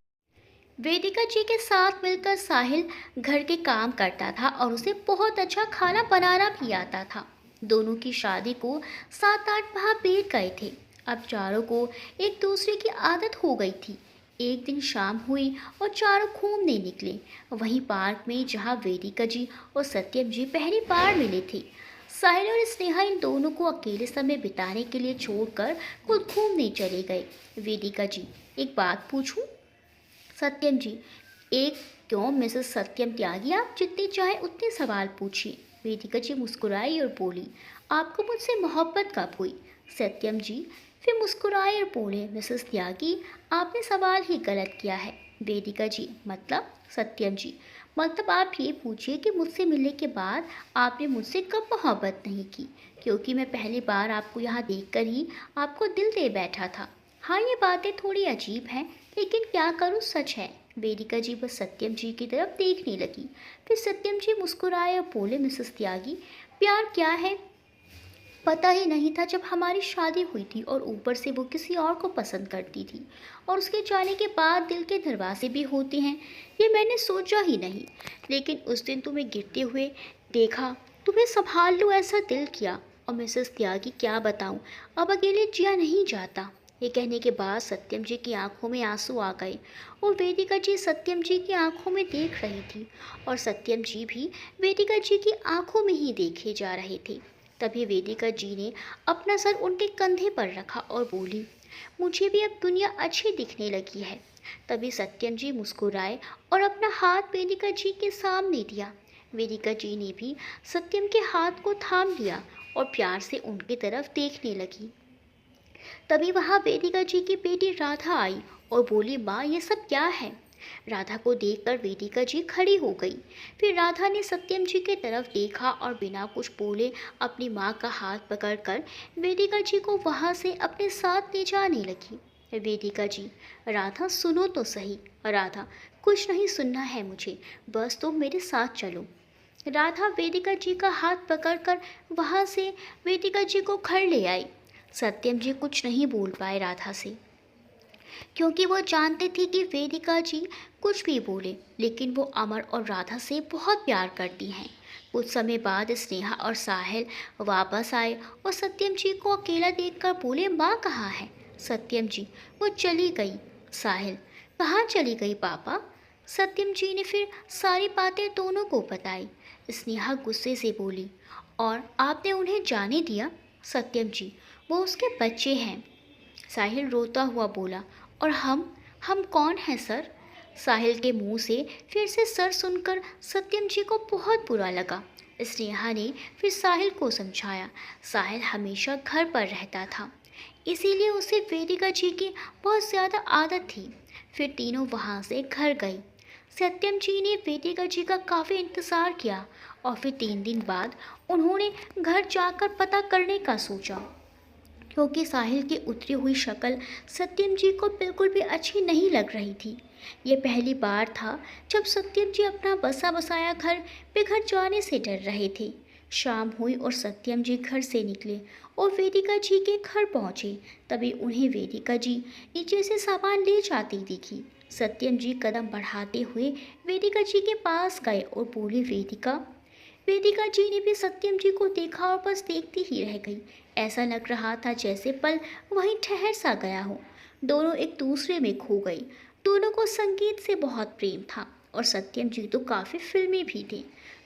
वेदिका जी के साथ मिलकर साहिल घर के काम करता था और उसे बहुत अच्छा खाना बनाना भी आता था। दोनों की शादी को 7-8 माह बीत गए थे। अब चारों को एक दूसरे की आदत हो गई थी। एक दिन शाम हुई और चारों घूमने निकले, वहीं पार्क में जहाँ वेदिका जी और सत्यम जी पहली बार मिले थे। साहिल और स्नेहा इन दोनों को अकेले समय बिताने के लिए छोड़कर खुद घूमने चले गए। वेदिका जी, एक बात पूछूं? सत्यम जी, एक क्यों मिसेस सत्यम त्यागी, आप जितने चाहे उतने सवाल पूछिए। वेदिका जी मुस्कुराई और बोली, आपको मुझसे मोहब्बत कब हुई? सत्यम जी फिर मुस्कुराए और बोले, मिसेस त्यागी, आपने सवाल ही गलत किया है। वेदिका जी, मतलब? सत्यम जी, मतलब आप ये पूछिए कि मुझसे मिलने के बाद आपने मुझसे कब मोहब्बत नहीं की, क्योंकि मैं पहली बार आपको यहाँ देखकर ही आपको दिल दे बैठा था। हाँ, ये बातें थोड़ी अजीब हैं, लेकिन क्या करूँ, सच है। वेदिका जी बस सत्यम जी की तरफ देखने लगी। फिर सत्यम जी मुस्कुराए और बोले, मिसेस त्यागी, प्यार क्या है पता ही नहीं था जब हमारी शादी हुई थी, और ऊपर से वो किसी और को पसंद करती थी, और उसके जाने के बाद दिल के दरवाजे भी होते हैं, ये मैंने सोचा ही नहीं। लेकिन उस दिन तुम्हें गिरते हुए देखा, तुम्हें संभाल लो ऐसा दिल किया। और मिसेस त्यागी, क्या बताऊं, अब अकेले जिया नहीं जाता। ये कहने के बाद सत्यम जी की आंखों में आंसू आ गए, और वेदिका जी सत्यम जी की आंखों में देख रही थी, और सत्यम जी भी वेदिका जी की आंखों में ही देखे जा रहे थे। तभी वेदिका जी ने अपना सर उनके कंधे पर रखा और बोली, मुझे भी अब दुनिया अच्छी दिखने लगी है। तभी सत्यम जी मुस्कुराए और अपना हाथ वेदिका जी के सामने दिया। वेदिका जी ने भी सत्यम के हाथ को थाम लिया और प्यार से उनकी तरफ देखने लगी। तभी वहाँ वेदिका जी की बेटी राधा आई और बोली, माँ, ये सब क्या है? राधा को देखकर वेदिका जी खड़ी हो गई। फिर राधा ने सत्यम जी की तरफ देखा और बिना कुछ बोले अपनी माँ का हाथ पकड़कर वेदिका जी को वहाँ से अपने साथ ले जाने लगी। वेदिका जी, राधा सुनो तो सही। राधा, कुछ नहीं सुनना है मुझे, बस तुम मेरे साथ चलो। राधा वेदिका जी का हाथ पकड़कर वहाँ से वेदिका जी को घर ले आई। सत्यम जी कुछ नहीं बोल पाए राधा से, क्योंकि वो जानते थे कि वेदिका जी कुछ भी बोले, लेकिन वो अमर और राधा से बहुत प्यार करती हैं। कुछ समय बाद स्नेहा और साहिल वापस आए और सत्यम जी को अकेला देखकर बोले, माँ कहाँ है? सत्यम जी, वो चली गई। साहिल, कहाँ चली गई पापा? सत्यम जी ने फिर सारी बातें दोनों को बताई। स्नेहा गुस्से से बोली, और आपने उन्हें जाने दिया? सत्यम जी, वो उसके बच्चे हैं। साहिल रोता हुआ बोला, और हम कौन हैं सर? साहिल के मुंह से फिर से सर सुनकर सत्यम जी को बहुत बुरा लगा। स्नेहा ने फिर साहिल को समझाया, साहिल हमेशा घर पर रहता था, इसीलिए उसे वेदिका जी की बहुत ज़्यादा आदत थी। फिर तीनों वहाँ से घर गई। सत्यम जी ने वेदिका जी का काफ़ी इंतज़ार किया, और फिर 3 दिन बाद उन्होंने घर जाकर पता करने का सोचा, क्योंकि साहिल की उतरी हुई शक्ल सत्यम जी को बिल्कुल भी अच्छी नहीं लग रही थी। ये पहली बार था जब सत्यम जी अपना बसा बसाया घर बेघर जाने से डर रहे थे। शाम हुई और सत्यम जी घर से निकले और वेदिका जी के घर पहुंचे। तभी उन्हें वेदिका जी नीचे से सामान ले जाती दिखी। सत्यम जी कदम बढ़ाते हुए वेदिका जी के पास गए और बोले, वेदिका। वेदिका जी ने भी सत्यम जी को देखा और बस देखती ही रह गई। ऐसा लग रहा था जैसे पल वहीं ठहर सा गया हो। दोनों एक दूसरे में खो गई। दोनों को संगीत से बहुत प्रेम था, और सत्यम जी तो काफ़ी फिल्मी भी थे।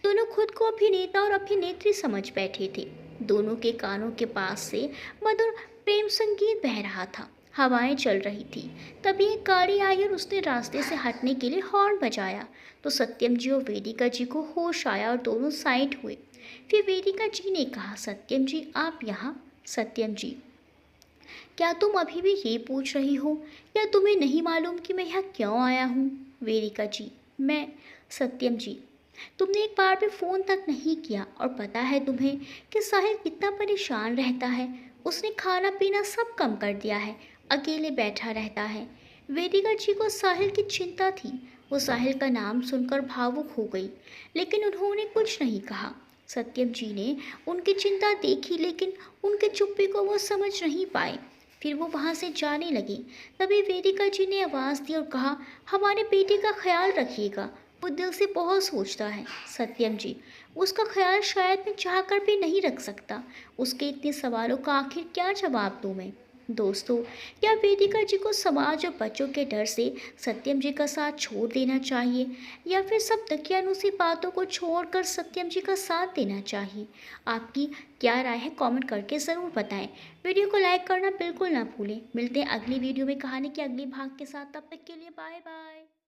दोनों खुद को अभिनेता और अभिनेत्री समझ बैठे थे। दोनों के कानों के पास से मधुर प्रेम संगीत बह रहा था। हवाएं चल रही थी। तभी एक गाड़ी आई और उसने रास्ते से हटने के लिए हॉर्न बजाया, तो सत्यम जी और वेदिका जी को होश आया और दोनों साइड हुए। फिर वेदिका जी ने कहा, सत्यम जी, आप यहाँ? सत्यम जी, क्या तुम अभी भी ये पूछ रही हो, या तुम्हें नहीं मालूम कि मैं यहाँ क्यों आया हूँ? वेदिका जी, मैं। सत्यम जी, तुमने एक बार भी फ़ोन तक नहीं किया, और पता है तुम्हें कि साहिल कितना परेशान रहता है। उसने खाना पीना सब कम कर दिया है, अकेले बैठा रहता है। वेदिका जी को साहिल की चिंता थी। वो साहिल का नाम सुनकर भावुक हो गई, लेकिन उन्होंने कुछ नहीं कहा। सत्यम जी ने उनकी चिंता देखी, लेकिन उनके चुप्पी को वो समझ नहीं पाए। फिर वो वहाँ से जाने लगे। तभी वेदिका जी ने आवाज़ दी और कहा, हमारे बेटे का ख्याल रखिएगा। वो दिल से बहुत सोचता है सत्यम जी। उसका ख्याल शायद मैं चाहकर भी नहीं रख सकता। उसके इतने सवालों का आखिर क्या जवाब दूँ मैं। दोस्तों, क्या वेदिका जी को समाज और बच्चों के डर से सत्यम जी का साथ छोड़ देना चाहिए, या फिर सब दकियानुसी बातों को छोड़कर सत्यम जी का साथ देना चाहिए? आपकी क्या राय है, कमेंट करके ज़रूर बताएं। वीडियो को लाइक करना बिल्कुल ना भूलें। मिलते हैं अगली वीडियो में कहानी के अगले भाग के साथ। तब तक के लिए बाय बाय।